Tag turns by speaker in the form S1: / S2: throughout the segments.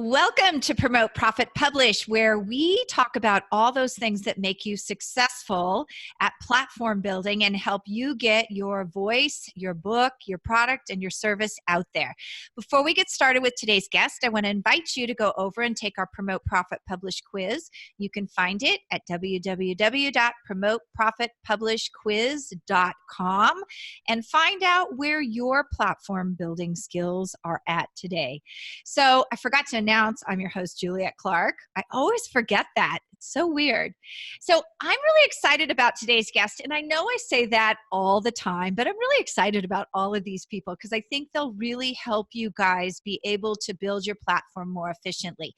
S1: Welcome to Promote, Profit, Publish, where we talk about all those things that make you successful at platform building and help you get your voice, your book, your product, and your service out there. Before we get started with today's guest, I want to invite you to go over and take our Promote, Profit, Publish quiz. You can find it at www.promoteprofitpublishquiz.com and find out where your platform building skills are at today. So I forgot to announce I'm your host, Juliette Clark. I always forget that. It's so weird. So I'm really excited about today's guest. And I know I say that all the time, but I'm really excited about all of these people because I think they'll really help you guys be able to build your platform more efficiently.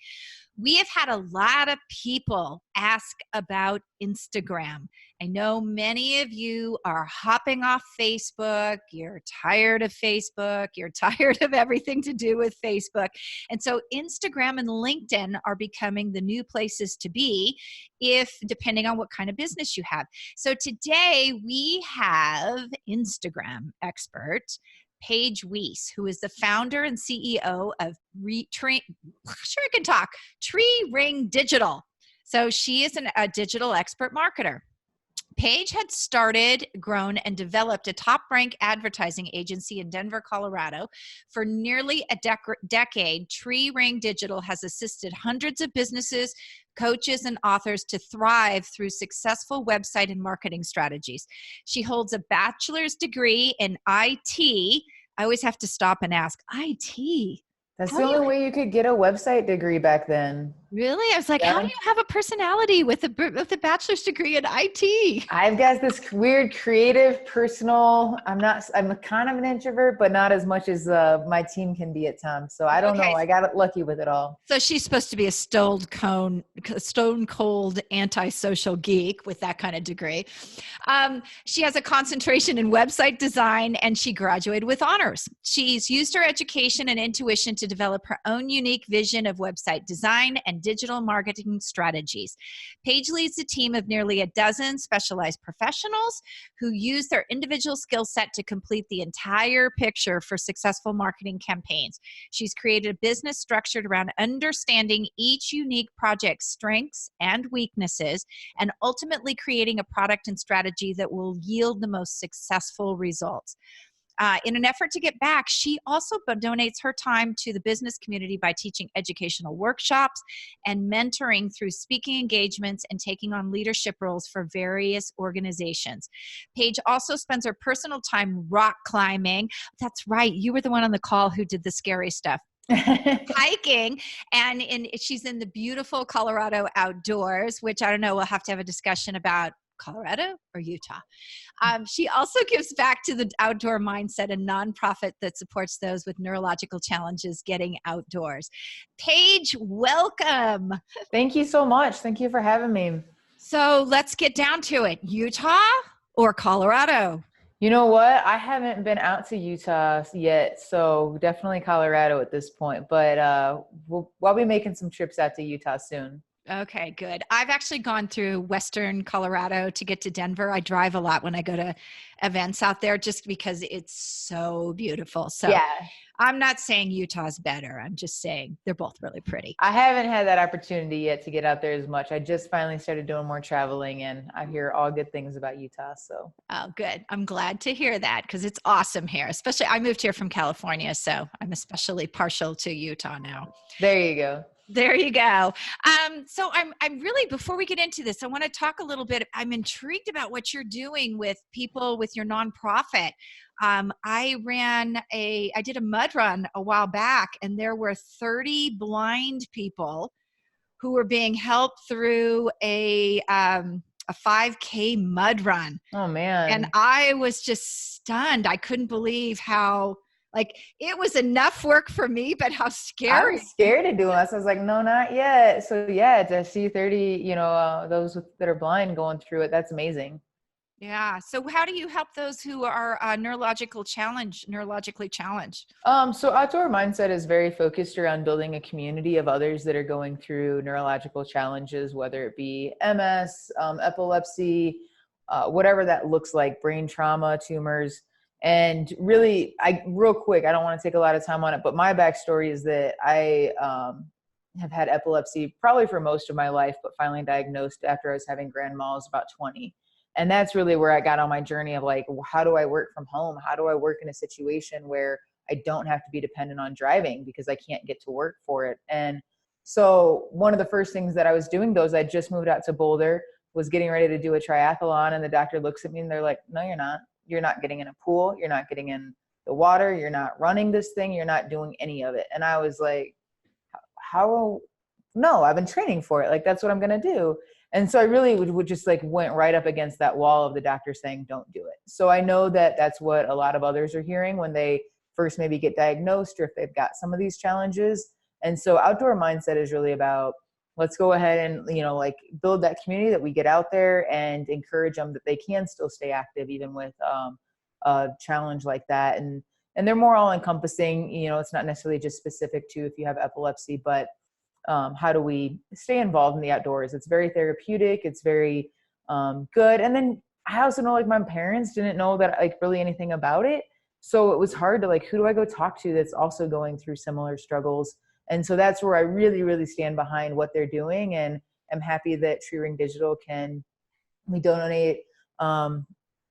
S1: We have had a lot of people ask about Instagram. I know many of you are hopping off Facebook. You're tired of Facebook. You're tired of everything to do with Facebook. And so Instagram and LinkedIn are becoming the new places to be depending on what kind of business you have. So today we have Instagram expert Paige Wiese, who is the founder and CEO of Tree Ring Digital. So she is a digital expert marketer. Paige had started, grown, and developed a top-ranked advertising agency in Denver, Colorado. For nearly a decade, Tree Ring Digital has assisted hundreds of businesses, coaches, and authors to thrive through successful website and marketing strategies. She holds a bachelor's degree in IT. I always have to stop and ask, IT?
S2: That's the only way you could get a website degree back then.
S1: Really? I was like, How do you have a personality with a bachelor's degree in IT?
S2: I've got this weird creative personal, I'm kind of an introvert, but not as much as my team can be at times. So I don't know. I got lucky with it all.
S1: So she's supposed to be a stone cold antisocial geek with that kind of degree. She has a concentration in website design and she graduated with honors. She's used her education and intuition to develop her own unique vision of website design and digital marketing strategies. Paige leads a team of nearly a dozen specialized professionals who use their individual skill set to complete the entire picture for successful marketing campaigns. She's created a business structured around understanding each unique project's strengths and weaknesses, and ultimately creating a product and strategy that will yield the most successful results. In an effort to get back, she also donates her time to the business community by teaching educational workshops and mentoring through speaking engagements and taking on leadership roles for various organizations. Paige also spends her personal time rock climbing. That's right. You were the one on the call who did the scary stuff. Hiking, and she's in the beautiful Colorado outdoors, which I don't know, we'll have to have a discussion about Colorado or Utah. She also gives back to the outdoor mindset, a nonprofit that supports those with neurological challenges getting outdoors. Paige, welcome.
S2: Thank you so much. Thank you for having me.
S1: So let's get down to it. Utah or Colorado?
S2: You know what? I haven't been out to Utah yet, so definitely Colorado at this point. But I'll be making some trips out to Utah soon.
S1: Okay, good. I've actually gone through Western Colorado to get to Denver. I drive a lot when I go to events out there just because it's so beautiful. So yeah. I'm not saying Utah's better. I'm just saying they're both really pretty.
S2: I haven't had that opportunity yet to get out there as much. I just finally started doing more traveling and I hear all good things about Utah. So.
S1: Oh, good. I'm glad to hear that because it's awesome here. Especially I moved here from California, so I'm especially partial to Utah now.
S2: There you go.
S1: There you go. So I'm really, before we get into this, I want to talk a little bit. I'm intrigued about what you're doing with people with your nonprofit. I did a mud run a while back, and there were 30 blind people who were being helped through a 5K mud run.
S2: Oh man.
S1: And I was just stunned. I couldn't believe how, it was enough work for me, but how scary.
S2: I was scared to do this. I was like, no, not yet. So yeah, to see 30, those that are blind going through it, that's amazing.
S1: Yeah. So how do you help those who are neurologically challenged?
S2: So Outdoor Mindset is very focused around building a community of others that are going through neurological challenges, whether it be MS, epilepsy, whatever that looks like, brain trauma, tumors. And really, real quick, I don't want to take a lot of time on it, but my backstory is that I have had epilepsy probably for most of my life, but finally diagnosed after I was having grand mal. I was about 20. And that's really where I got on my journey of like, how do I work from home? How do I work in a situation where I don't have to be dependent on driving because I can't get to work for it? And so one of the first things that I was doing, though, is I just moved out to Boulder, was getting ready to do a triathlon. And the doctor looks at me and they're like, no, you're not. You're not getting in a pool. You're not getting in the water. You're not running this thing. You're not doing any of it. And I was like, how? No, I've been training for it. Like, that's what I'm going to do. And so I really would just like went right up against that wall of the doctor saying, don't do it. So I know that that's what a lot of others are hearing when they first maybe get diagnosed or if they've got some of these challenges. And so outdoor mindset is really about, let's go ahead and, you know, like build that community that we get out there and encourage them that they can still stay active even with a challenge like that. And they're more all encompassing, you know, it's not necessarily just specific to if you have epilepsy, but how do we stay involved in the outdoors? It's very therapeutic. It's very good. And then I also know like my parents didn't know that like really anything about it. So it was hard to like, who do I go talk to that's also going through similar struggles? And so that's where I really, really stand behind what they're doing. And I'm happy that Tree Ring Digital we donate, I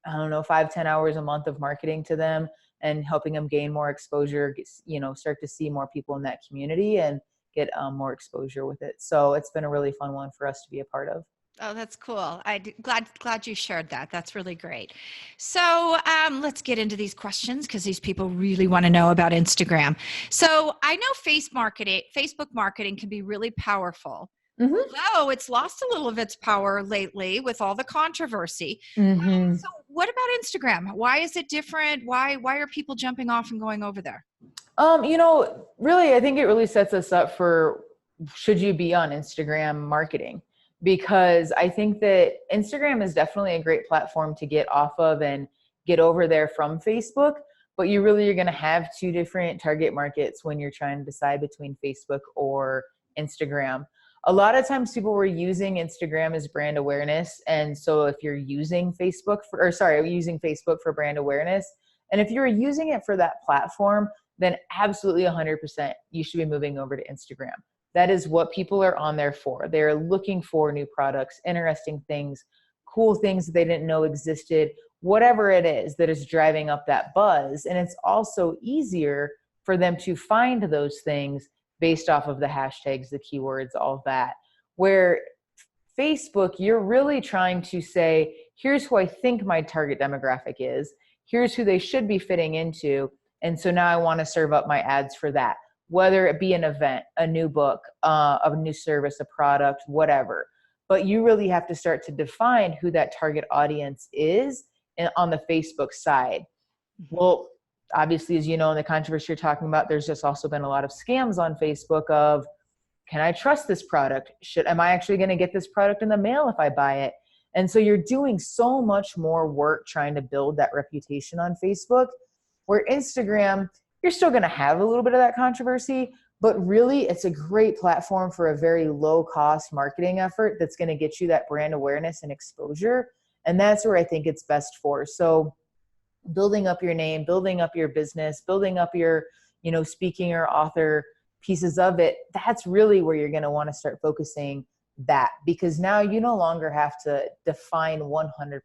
S2: don't know, 5-10 hours a month of marketing to them and helping them gain more exposure, you know, start to see more people in that community and get more exposure with it. So it's been a really fun one for us to be a part of.
S1: Oh, that's cool. Glad you shared that. That's really great. So let's get into these questions because these people really want to know about Instagram. So I know Facebook marketing can be really powerful.
S2: Mm-hmm.
S1: Although it's lost a little of its power lately with all the controversy.
S2: Mm-hmm.
S1: So what about Instagram? Why is it different? Why are people jumping off and going over there?
S2: You know, really, I think it really sets us up for, should you be on Instagram marketing? Because I think that Instagram is definitely a great platform to get off of and get over there from Facebook, but you really are going to have two different target markets when you're trying to decide between Facebook or Instagram. A lot of times people were using Instagram as brand awareness. And so if you're using using Facebook for brand awareness, and if you're using it for that platform, then absolutely 100% you should be moving over to Instagram. That is what people are on there for. They're looking for new products, interesting things, cool things that they didn't know existed, whatever it is that is driving up that buzz. And it's also easier for them to find those things based off of the hashtags, the keywords, all of that. Where Facebook, you're really trying to say, here's who I think my target demographic is. Here's who they should be fitting into. And so now I want to serve up my ads for that, whether it be an event, a new book, a new service, a product, whatever. But you really have to start to define who that target audience is on the Facebook side. Well, obviously, as you know, in the controversy you're talking about, there's just also been a lot of scams on Facebook of, can I trust this product? Am I actually going to get this product in the mail if I buy it? And so you're doing so much more work trying to build that reputation on Facebook, where Instagram, you're still going to have a little bit of that controversy, but really it's a great platform for a very low cost marketing effort that's going to get you that brand awareness and exposure. And that's where I think it's best for. So building up your name, building up your business, building up your, you know, speaking or author pieces of it, that's really where you're going to want to start focusing that, because now you no longer have to define 100%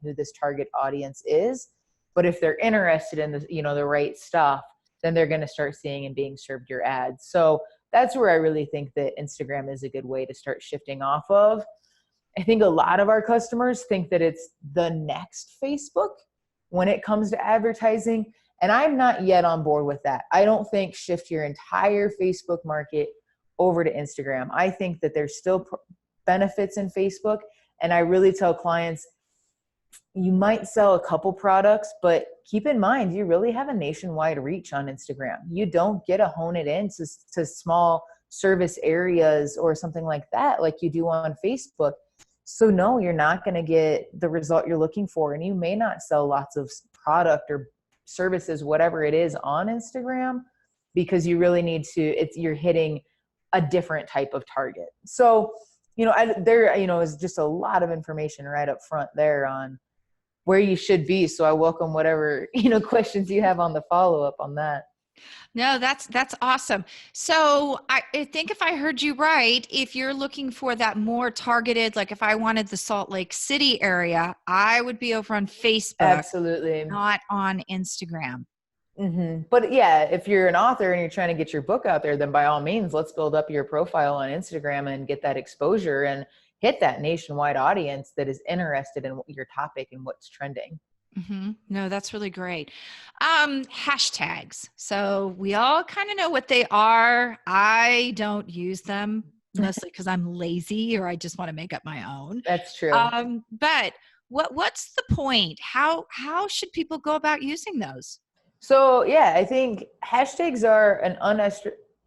S2: who this target audience is. But if they're interested in the, you know, the right stuff, then they're going to start seeing and being served your ads. So that's where I really think that Instagram is a good way to start shifting off of. I think a lot of our customers think that it's the next Facebook when it comes to advertising. And I'm not yet on board with that. I don't think shift your entire Facebook market over to Instagram. I think that there's still benefits in Facebook. And I really tell clients, you might sell a couple products, but keep in mind, you really have a nationwide reach on Instagram. You don't get to hone it in to small service areas or something like that, like you do on Facebook. So no, you're not going to get the result you're looking for. And you may not sell lots of product or services, whatever it is, on Instagram, because you really need to, you're hitting a different type of target. So, you know, there is just a lot of information right up front there on where you should be. So I welcome whatever, questions you have on the follow-up on that.
S1: No, that's awesome. So I think if I heard you right, if you're looking for that more targeted, like if I wanted the Salt Lake City area, I would be over on Facebook,
S2: Absolutely.
S1: not on Instagram.
S2: But yeah, if you're an author and you're trying to get your book out there, then by all means, let's build up your profile on Instagram and get that exposure and hit that nationwide audience that is interested in your topic and what's trending.
S1: No, that's really great. Hashtags. So we all kind of know what they are. I don't use them mostly because I'm lazy or I just want to make up my own.
S2: That's true.
S1: But what's the point? How should people go about using those?
S2: So yeah, I think hashtags are an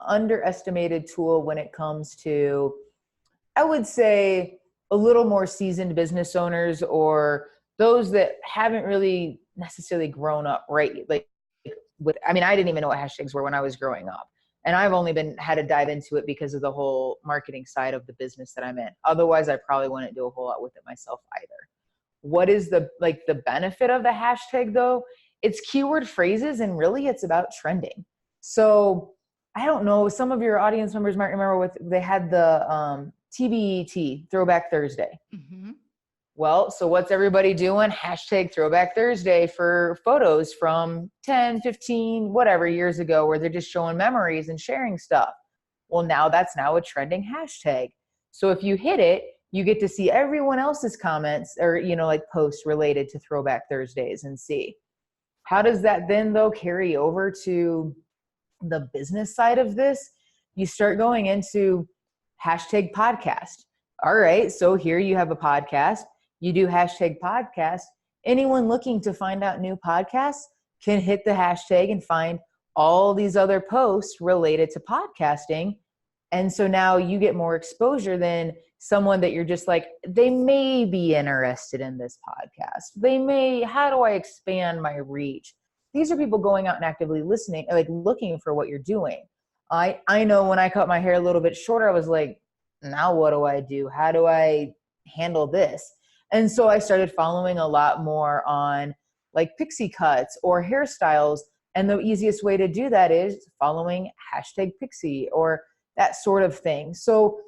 S2: underestimated tool when it comes to, I would say, a little more seasoned business owners or those that haven't really necessarily grown up right. Like with, I mean, I didn't even know what hashtags were when I was growing up. And I've only had to dive into it because of the whole marketing side of the business that I'm in. Otherwise, I probably wouldn't do a whole lot with it myself either. What is the benefit of the hashtag though? It's keyword phrases and really it's about trending. So I don't know, some of your audience members might remember they had the TBET, Throwback Thursday. Well, so what's everybody doing? Hashtag Throwback Thursday for photos from 10, 15, whatever years ago where they're just showing memories and sharing stuff. Well, that's now a trending hashtag. So if you hit it, you get to see everyone else's comments or, like posts related to Throwback Thursdays and see. How does that then though carry over to the business side of this? You start going into hashtag podcast. All right, so here you have a podcast. You do hashtag podcast. Anyone looking to find out new podcasts can hit the hashtag and find all these other posts related to podcasting. And so now you get more exposure than someone that you're just like, they may be interested in this podcast. How do I expand my reach? These are people going out and actively listening, like looking for what you're doing. I know when I cut my hair a little bit shorter, I was like, now what do I do? How do I handle this? And so I started following a lot more on like pixie cuts or hairstyles. And the easiest way to do that is following hashtag pixie or that sort of thing. So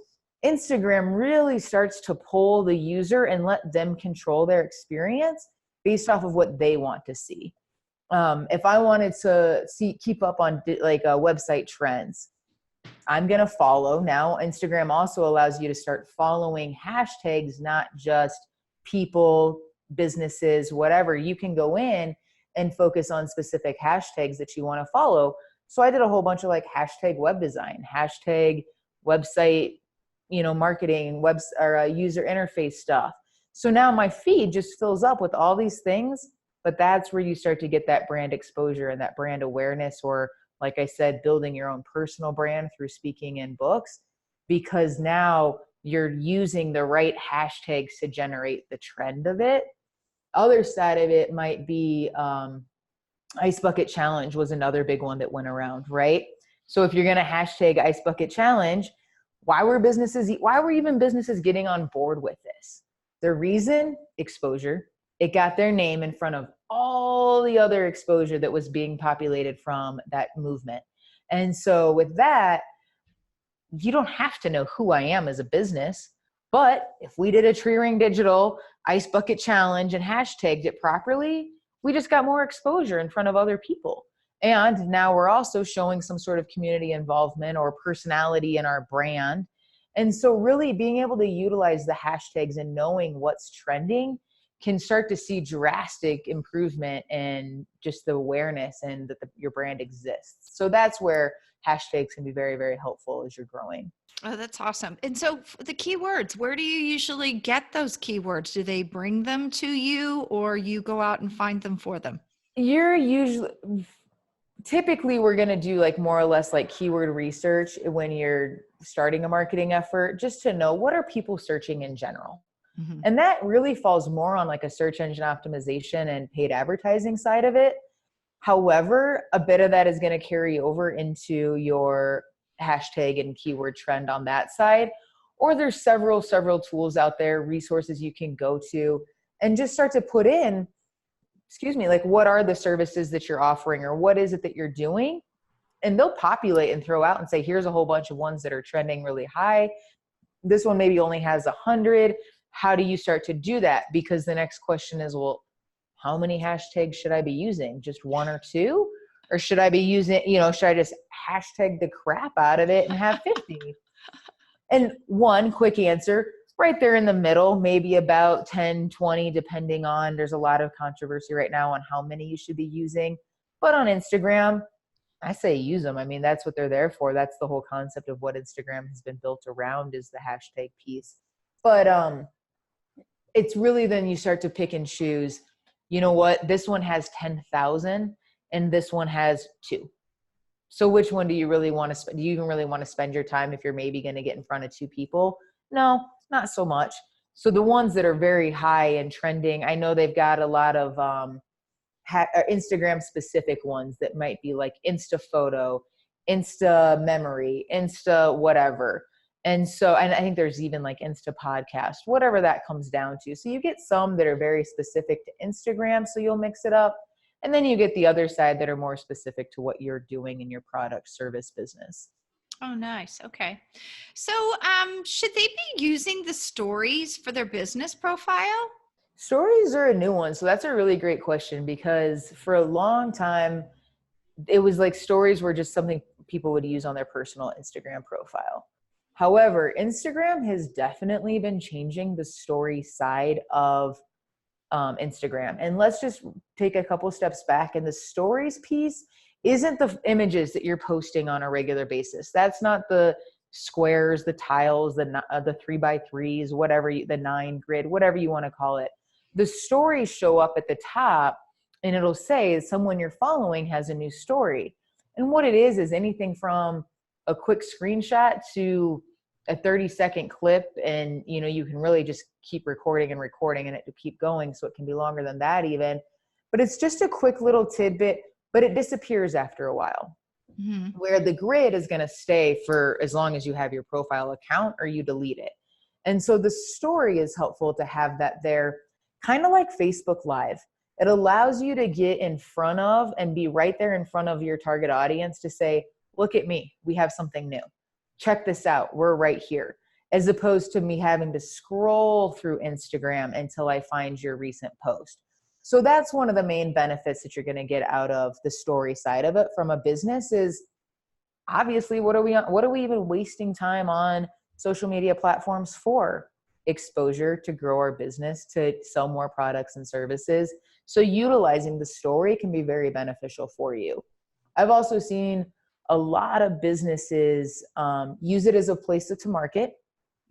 S2: Instagram really starts to pull the user and let them control their experience based off of what they want to see. If I wanted to keep up on website trends, I'm going to follow. Now, Instagram also allows you to start following hashtags, not just people, businesses, whatever. You can go in and focus on specific hashtags that you want to follow. So I did a whole bunch of like hashtag web design, hashtag website, marketing, or user interface stuff. So now my feed just fills up with all these things, but that's where you start to get that brand exposure and that brand awareness, or like I said, building your own personal brand through speaking in books, because now you're using the right hashtags to generate the trend of it. Other side of it might be Ice Bucket Challenge was another big one that went around, right? So if you're going to hashtag Ice Bucket Challenge, why were even businesses getting on board with this? The reason, exposure. It got their name in front of all the other exposure that was being populated from that movement. And so with that, you don't have to know who I am as a business, but if we did a Tree Ring Digital Ice Bucket Challenge and hashtagged it properly, we just got more exposure in front of other people. And now we're also showing some sort of community involvement or personality in our brand. And so really being able to utilize the hashtags and knowing what's trending can start to see drastic improvement in just the awareness and that your brand exists. So that's where hashtags can be very, very helpful as you're growing.
S1: Oh, that's awesome. And so the keywords, where do you usually get those keywords? Do they bring them to you or you go out and find them for them?
S2: Typically we're going to do like more or less like keyword research when you're starting a marketing effort, just to know what are people searching in general. Mm-hmm. And that really falls more on like a search engine optimization and paid advertising side of it. However, a bit of that is going to carry over into your hashtag and keyword trend on that side. Or there's several tools out there, resources you can go to and just start to put in, like what are the services that you're offering or what is it that you're doing? and they'll populate and throw out and say, here's a whole bunch of ones that are trending really high. This one maybe only has 100. How do you start to do that? Because the next question is, well, how many hashtags should I be using? Just 1 or 2? Or should I be using, should I just hashtag the crap out of it and have 50? And one quick answer, right there in the middle, maybe about 10, 20, depending on, there's a lot of controversy right now on how many you should be using. But on Instagram, I say use them. I mean, that's what they're there for. That's the whole concept of what Instagram has been built around, is the hashtag piece. But it's really then you start to pick and choose, you know what, this one has 10,000 and this one has 2. So which one do you really want to spend? Do you even really want to spend your time if you're maybe going to get in front of 2 people? No, not so much. So the ones that are very high and trending, I know they've got a lot of Instagram specific ones that might be like Insta photo, Insta memory, Insta whatever. And so, and I think there's even like Insta podcast, whatever that comes down to. So you get some that are very specific to Instagram, so you'll mix it up. And then you get the other side that are more specific to what you're doing in your product service business.
S1: Oh, nice. Okay. So should they be using the stories for their business profile?
S2: Stories are a new one. So that's a really great question, because for a long time, it was like stories were just something people would use on their personal Instagram profile. However, Instagram has definitely been changing the story side of Instagram. And let's just take a couple steps back. And the stories piece isn't the images that you're posting on a regular basis. That's not the squares, the tiles, the 3x3s, whatever, the 9 grid, whatever you want to call it. The stories show up at the top and it'll say someone you're following has a new story. And what it is anything from a quick screenshot to a 30-second clip. And, you can really just keep recording and it to keep going. So it can be longer than that even, but it's just a quick little tidbit, but it disappears after a while. Mm-hmm. Where the grid is going to stay for as long as you have your profile account or you delete it. And so the story is helpful to have that there, kind of like Facebook Live. It allows you to get in front of and be right there in front of your target audience to say, look at me, we have something new. Check this out, we're right here. As opposed to me having to scroll through Instagram until I find your recent post. So that's one of the main benefits that you're going to get out of the story side of it from a business is obviously what are we even wasting time on social media platforms for? Exposure to grow our business, to sell more products and services. So utilizing the story can be very beneficial for you. I've also seen a lot of businesses use it as a place to market.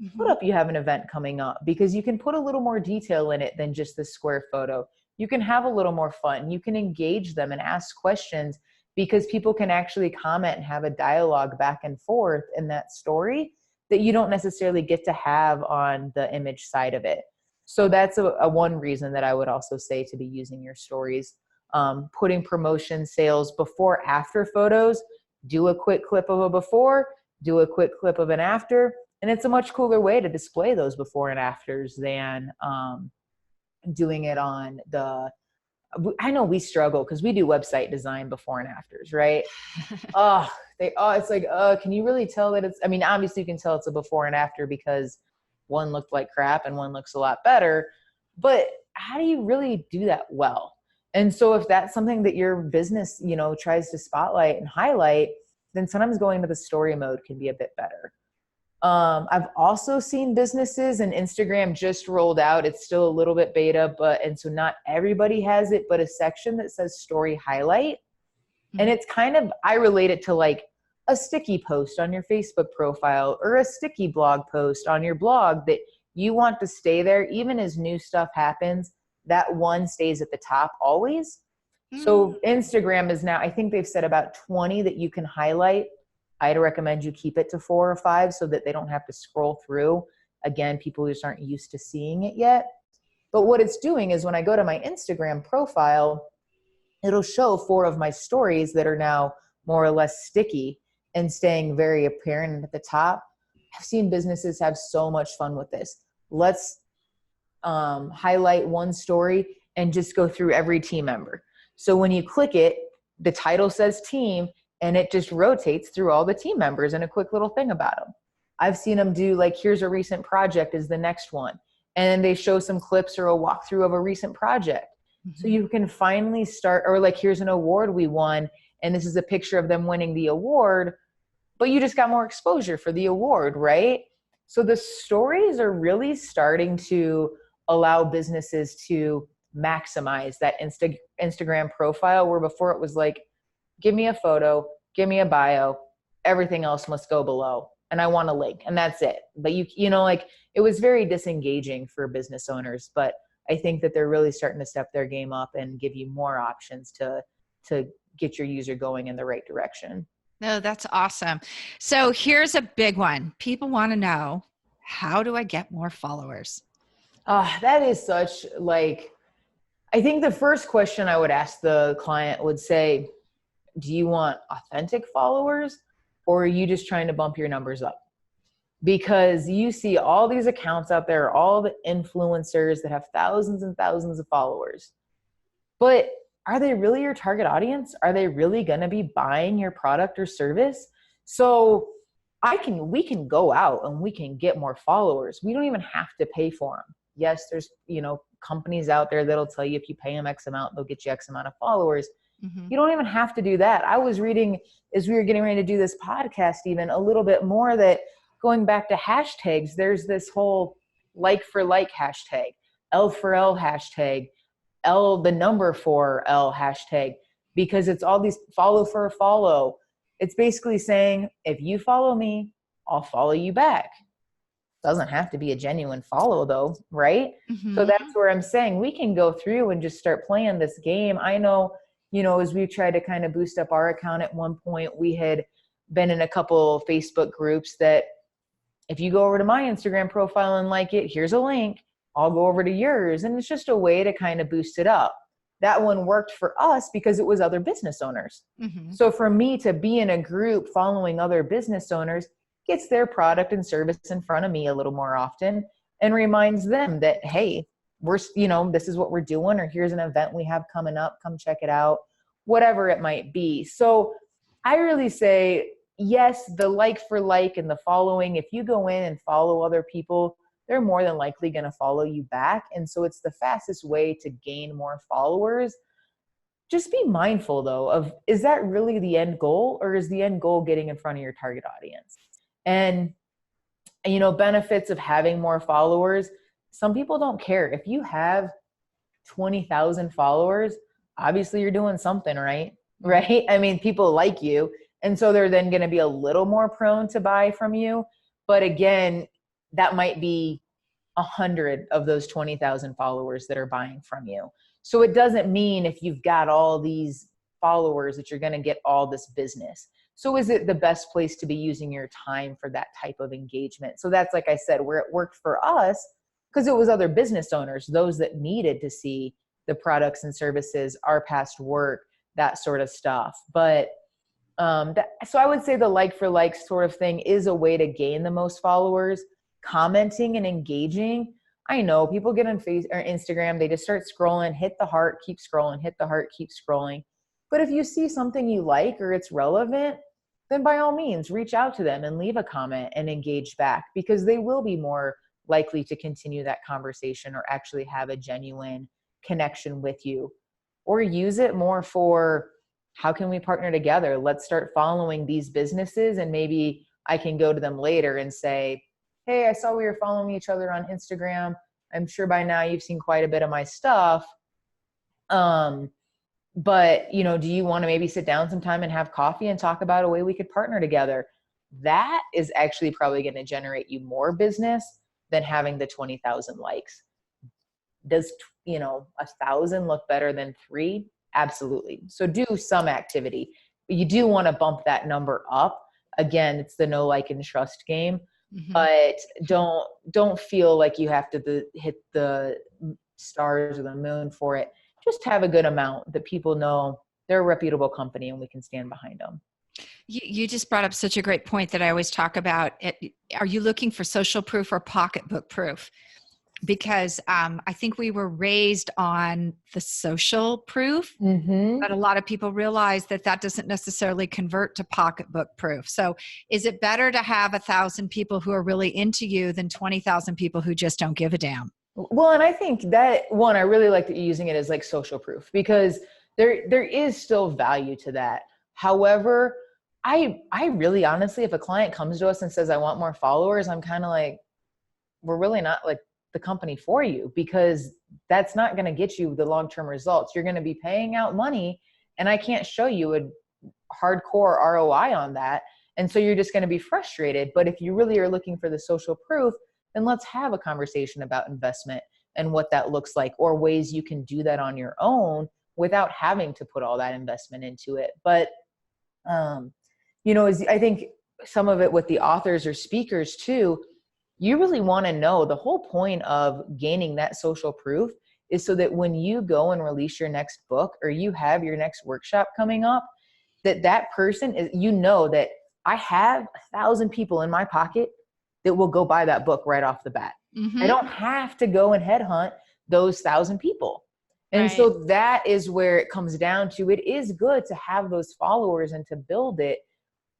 S2: Mm-hmm. Put up, you have an event coming up, because you can put a little more detail in it than just the square photo. You can have a little more fun. You can engage them and ask questions, because people can actually comment and have a dialogue back and forth in that story that you don't necessarily get to have on the image side of it. So that's a one reason that I would also say to be using your stories. Putting promotion, sales, before, after photos. Do a quick clip of a before, do a quick clip of an after. And it's a much cooler way to display those before and afters than doing it on I know we struggle because we do website design before and afters, right? It's like, can you really tell that obviously you can tell it's a before and after because one looked like crap and one looks a lot better, but how do you really do that well? And so if that's something that your business, tries to spotlight and highlight, then sometimes going to the story mode can be a bit better. I've also seen businesses, and Instagram just rolled out. It's still a little bit beta, and so not everybody has it, but a section that says story highlight. Mm-hmm. And it's I relate it to like a sticky post on your Facebook profile or a sticky blog post on your blog that you want to stay there. Even as new stuff happens, that one stays at the top always. Mm-hmm. So Instagram is now, I think they've said about 20 that you can highlight. I'd recommend you keep it to 4 or 5 so that they don't have to scroll through. Again, people just aren't used to seeing it yet. But what it's doing is when I go to my Instagram profile, it'll show 4 of my stories that are now more or less sticky and staying very apparent at the top. I've seen businesses have so much fun with this. Let's highlight one story and just go through every team member. So when you click it, the title says team, and it just rotates through all the team members and a quick little thing about them. I've seen them do like, here's a recent project is the next one. And then they show some clips or a walkthrough of a recent project. Mm-hmm. So you can finally start, or like, here's an award we won, and this is a picture of them winning the award, but you just got more exposure for the award, right? So the stories are really starting to allow businesses to maximize that Instagram profile, where before it was like, give me a photo, give me a bio, everything else must go below, and I want a link, and that's it. But you know, like, it was very disengaging for business owners, but I think that they're really starting to step their game up and give you more options to get your user going in the right direction.
S1: No, that's awesome. So here's a big one. People want to know, how do I get more followers?
S2: That is such, like, I think the first question I would ask the client would say, do you want authentic followers, or are you just trying to bump your numbers up? Because you see all these accounts out there, all the influencers that have thousands and thousands of followers, but are they really your target audience? Are they really going to be buying your product or service? So we can go out and we can get more followers. We don't even have to pay for them. Yes, there's, companies out there that'll tell you if you pay them X amount, they'll get you X amount of followers. Mm-hmm. You don't even have to do that. I was reading, as we were getting ready to do this podcast, even a little bit more, that going back to hashtags, there's this whole like for like hashtag, L for L hashtag, L the number for L hashtag, because it's all these follow for a follow. It's basically saying, if you follow me, I'll follow you back. Doesn't have to be a genuine follow though, right? Mm-hmm. So that's where I'm saying we can go through and just start playing this game. I know, as we tried to kind of boost up our account at one point, we had been in a couple Facebook groups that if you go over to my Instagram profile and like it, here's a link, I'll go over to yours. And it's just a way to kind of boost it up. That one worked for us because it was other business owners. Mm-hmm. So for me to be in a group following other business owners gets their product and service in front of me a little more often and reminds them that, hey, we're, this is what we're doing, or here's an event we have coming up, come check it out, whatever it might be. So I really say, yes, the like for like and the following, if you go in and follow other people, they're more than likely going to follow you back. And so it's the fastest way to gain more followers. Just be mindful though of, is that really the end goal, or is the end goal getting in front of your target audience? And, benefits of having more followers, some people don't care. If you have 20,000 followers, obviously you're doing something right? Right? I mean, people like you. And so they're then going to be a little more prone to buy from you. But again, that might be 100 of those 20,000 followers that are buying from you. So it doesn't mean if you've got all these followers that you're going to get all this business. So is it the best place to be using your time for that type of engagement? So that's, like I said, where it worked for us, because it was other business owners, those that needed to see the products and services, our past work, that sort of stuff. But so I would say the like for like sort of thing is a way to gain the most followers. Commenting and engaging. I know people get on Facebook or Instagram, they just start scrolling, hit the heart, keep scrolling, hit the heart, keep scrolling. But if you see something you like or it's relevant, then by all means, reach out to them and leave a comment and engage back, because they will be more likely to continue that conversation or actually have a genuine connection with you. Or use it more for, how can we partner together? Let's start following these businesses, and maybe I can go to them later and say, hey, I saw we were following each other on Instagram. I'm sure by now you've seen quite a bit of my stuff. But, do you want to maybe sit down sometime and have coffee and talk about a way we could partner together? That is actually probably going to generate you more business than having the 20,000 likes. Does, 1,000 look better than 3? Absolutely. So do some activity, but you do want to bump that number up. Again, it's the know, like, and trust game. Mm-hmm. But don't feel like you have to hit the stars or the moon for it. Just have a good amount that people know they're a reputable company and we can stand behind them.
S1: You just brought up such a great point that I always talk about. Are you looking for social proof or pocketbook proof? because I think we were raised on the social proof,
S2: Mm-hmm.
S1: but a lot of people realize that that doesn't necessarily convert to pocketbook proof. So is it better to have 1,000 people who are really into you than 20,000 people who just don't give a damn?
S2: Well, and I think that one, I really like that you're using it as like social proof, because there is still value to that. However, I really honestly, if a client comes to us and says, I want more followers, I'm kind of like, we're really not like the company for you, because that's not going to get you the long-term results. You're going to be paying out money and I can't show you a hardcore ROI on that. And so you're just going to be frustrated. But if you really are looking for the social proof, then let's have a conversation about investment and what that looks like, or ways you can do that on your own without having to put all that investment into it. But, I think some of it with the authors or speakers too, you really want to know the whole point of gaining that social proof is so that when you go and release your next book, or you have your next workshop coming up, that person is, that I have 1,000 people in my pocket that will go buy that book right off the bat.
S1: Mm-hmm.
S2: I don't have to go and headhunt those 1,000 people. And
S1: Right.
S2: so that is where it comes down to. It is good to have those followers and to build it,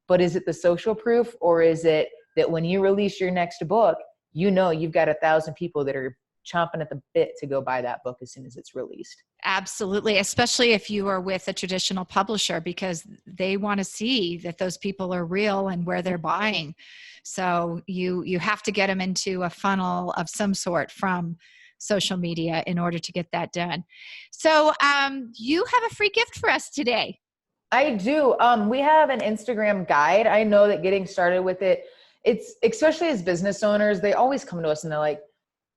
S2: but is it the social proof, or is it that when you release your next book, you've got 1,000 people that are chomping at the bit to go buy that book as soon as it's released?
S1: Absolutely, especially if you are with a traditional publisher, because they want to see that those people are real and where they're buying. So you have to get them into a funnel of some sort from social media in order to get that done. So you have a free gift for us today.
S2: I do. We have an Instagram guide. I know that getting started with it, it's, especially as business owners, they always come to us and they're like,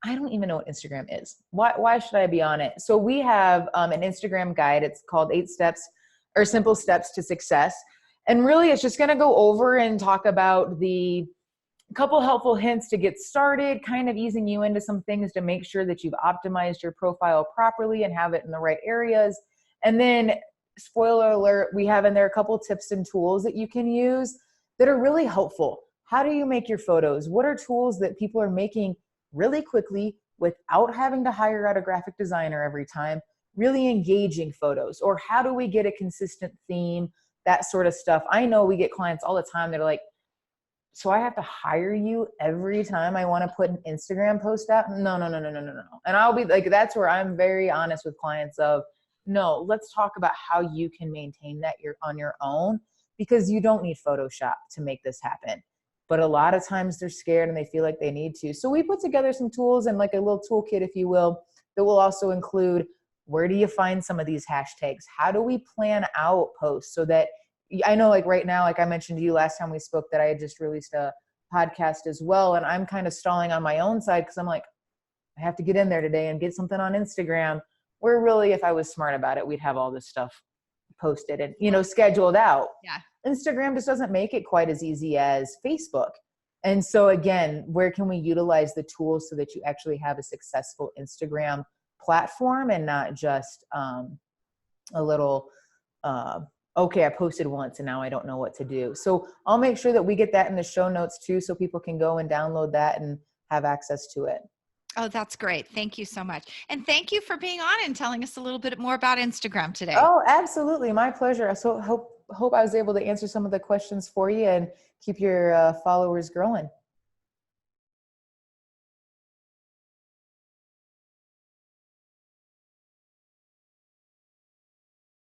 S2: I don't even know what Instagram is. Why should I be on it? So we have an Instagram guide. It's called 8 Steps or Simple Steps to Success. And really it's just going to go over and talk about the couple helpful hints to get started, kind of easing you into some things to make sure that you've optimized your profile properly and have it in the right areas. And then, spoiler alert, we have in there a couple tips and tools that you can use that are really helpful. How do you make your photos? What are tools that people are making really quickly without having to hire out a graphic designer every time? Really engaging photos. Or how do we get a consistent theme? That sort of stuff. I know we get clients all the time that are like, so I have to hire you every time I want to put an Instagram post out? No. And I'll be like, that's where I'm very honest with clients of, no, let's talk about how you can maintain that you're on your own, because you don't need Photoshop to make this happen. But a lot of times they're scared and they feel like they need to. So we put together some tools and like a little toolkit, if you will, that will also include, where do you find some of these hashtags? How do we plan out posts so that, I know like right now, like I mentioned to you last time we spoke, that I had just released a podcast as well. And I'm kind of stalling on my own side because I'm like, I have to get in there today and get something on Instagram, where really, if I was smart about it, we'd have all this stuff posted and, scheduled out.
S1: Yeah.
S2: Instagram just doesn't make it quite as easy as Facebook. And so again, where can we utilize the tools so that you actually have a successful Instagram platform and not just a little, okay, I posted once and now I don't know what to do. So I'll make sure that we get that in the show notes too, so people can go and download that and have access to it.
S1: Oh, that's great. Thank you so much. And thank you for being on and telling us a little bit more about Instagram today.
S2: Oh, absolutely. My pleasure. So hope I was able to answer some of the questions for you and keep your followers growing.